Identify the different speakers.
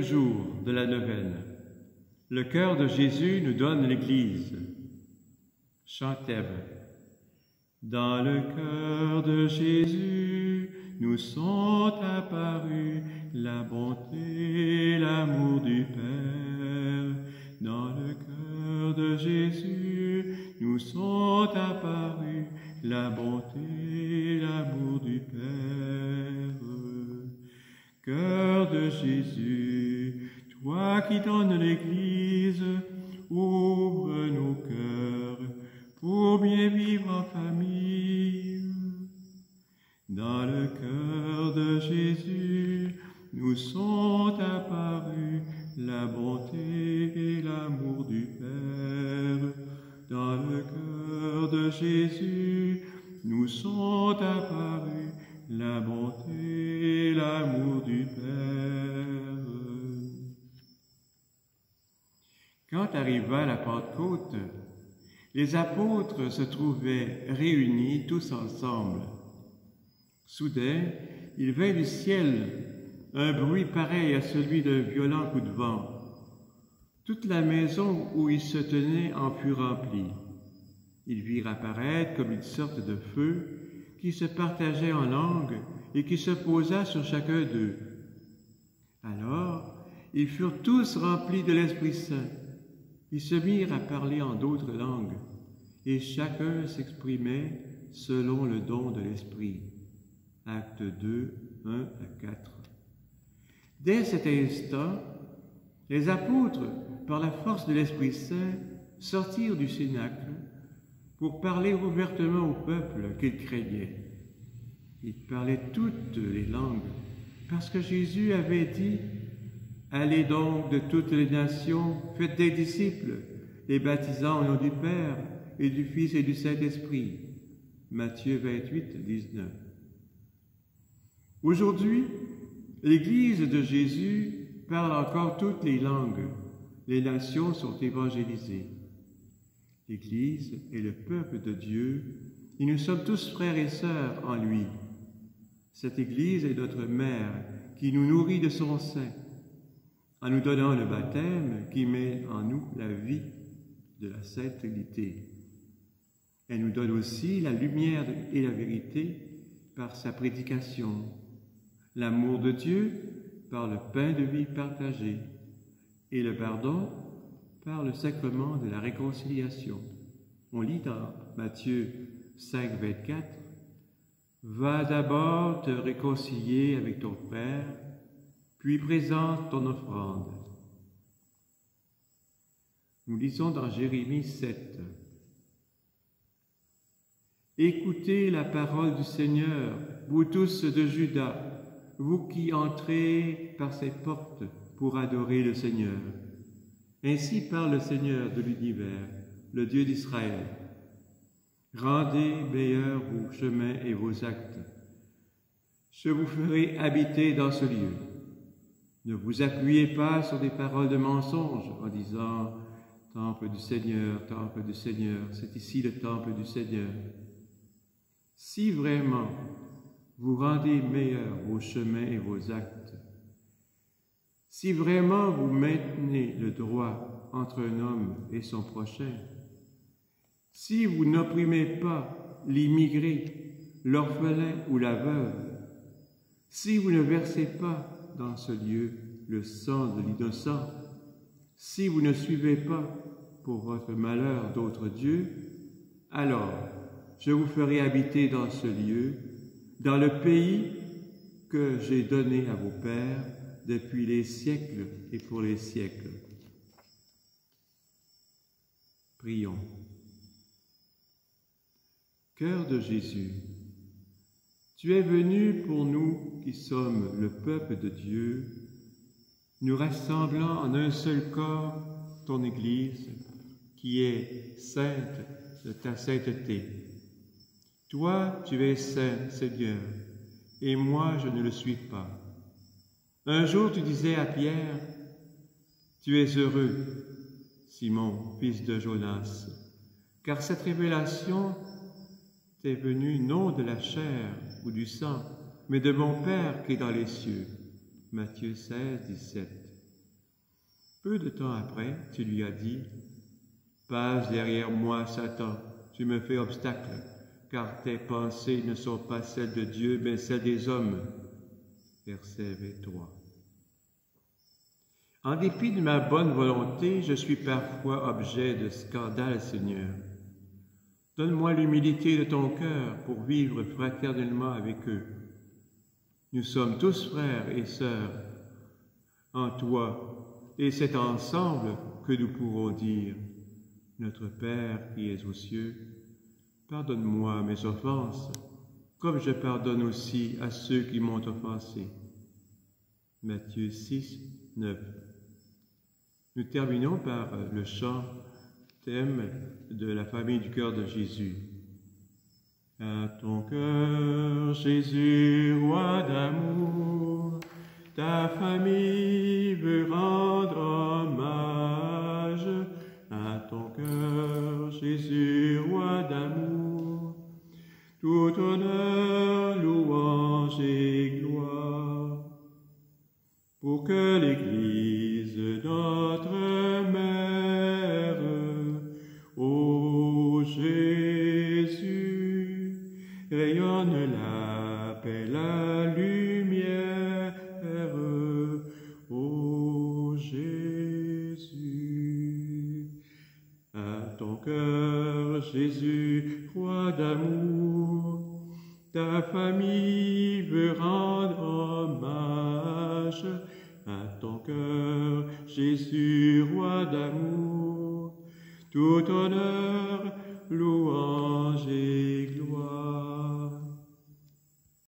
Speaker 1: Jour de la neuvaine. Le cœur de Jésus nous donne l'Église. Chantez. Dans le cœur de Jésus nous sont apparus la bonté et l'amour du Père. Dans le cœur de Jésus nous sont apparus la bonté et l'amour du Père. Cœur de Jésus, toi qui donnes l'Église, ouvre nos cœurs pour bien vivre en famille. Dans le cœur de Jésus, nous sont apparus la bonté et l'amour du Père. Dans le cœur de Jésus, nous sont apparus la bonté et l'amour du Père. Quand arriva la Pentecôte, les apôtres se trouvaient réunis tous ensemble. Soudain, il vint du ciel un bruit pareil à celui d'un violent coup de vent. Toute la maison où ils se tenaient en fut remplie. Ils virent apparaître comme une sorte de feu qui se partageait en langues et qui se posa sur chacun d'eux. Alors, ils furent tous remplis de l'Esprit Saint. Ils se mirent à parler en d'autres langues, et chacun s'exprimait selon le don de l'Esprit. Actes 2, 1 à 4. Dès cet instant, les apôtres, par la force de l'Esprit Saint, sortirent du cénacle pour parler ouvertement au peuple qu'ils craignaient. Ils parlaient toutes les langues, parce que Jésus avait dit « Allez donc de toutes les nations, faites des disciples, les baptisant au nom du Père et du Fils et du Saint-Esprit. » Matthieu 28, 19. Aujourd'hui, l'Église de Jésus parle encore toutes les langues. Les nations sont évangélisées. L'Église est le peuple de Dieu et nous sommes tous frères et sœurs en lui. Cette Église est notre mère qui nous nourrit de son sein en nous donnant le baptême qui met en nous la vie de la Sainte Trinité. Elle nous donne aussi la lumière et la vérité par sa prédication, l'amour de Dieu par le pain de vie partagé et le pardon par le sacrement de la réconciliation. On lit dans Matthieu 5, 24, « Va d'abord te réconcilier avec ton frère, puis présente ton offrande. » Nous lisons dans Jérémie 7, « Écoutez la parole du Seigneur, vous tous de Juda, vous qui entrez par ses portes pour adorer le Seigneur. Ainsi parle le Seigneur de l'univers, le Dieu d'Israël. Rendez meilleurs vos chemins et vos actes. Je vous ferai habiter dans ce lieu. Ne vous appuyez pas sur des paroles de mensonge en disant « Temple du Seigneur, c'est ici le temple du Seigneur. » Si vraiment vous rendez meilleurs vos chemins et vos actes, si vraiment vous maintenez le droit entre un homme et son prochain, si vous n'opprimez pas l'immigré, l'orphelin ou la veuve, si vous ne versez pas dans ce lieu le sang de l'innocent, si vous ne suivez pas pour votre malheur d'autres dieux, alors je vous ferai habiter dans ce lieu, dans le pays que j'ai donné à vos pères depuis les siècles et pour les siècles. Prions. Cœur de Jésus, tu es venu pour nous qui sommes le peuple de Dieu, nous rassemblant en un seul corps ton Église, qui est sainte de ta sainteté. Toi, tu es saint, Seigneur, et moi, je ne le suis pas. Un jour, tu disais à Pierre, « Tu es heureux, Simon, fils de Jonas, car cette révélation t'est venue non de la chair ou du sang, mais de mon Père qui est dans les cieux. » Matthieu 16, 17. Peu de temps après, tu lui as dit, « Passe derrière moi, Satan, tu me fais obstacle, car tes pensées ne sont pas celles de Dieu, mais celles des hommes. » Verset 23. En dépit de ma bonne volonté, je suis parfois objet de scandale, Seigneur. Donne-moi l'humilité de ton cœur pour vivre fraternellement avec eux. Nous sommes tous frères et sœurs en toi, et c'est ensemble que nous pourrons dire, Notre Père qui es aux cieux, pardonne-moi mes offenses, comme je pardonne aussi à ceux qui m'ont offensé. Matthieu 6, 9. Nous terminons par le chant thème de la famille du cœur de Jésus. À ton cœur, Jésus, roi d'amour, ta famille veut rendre hommage. À ton cœur, Jésus, roi d'amour, tout honneur, louange et gloire. Pour que l'Église, notre mère, ô Jésus, rayonne la paix, la lumière, ô Jésus. À ton cœur, Jésus, roi d'amour, ta famille veut rendre hommage. À ton cœur, Jésus, roi d'amour, tout honneur, louange et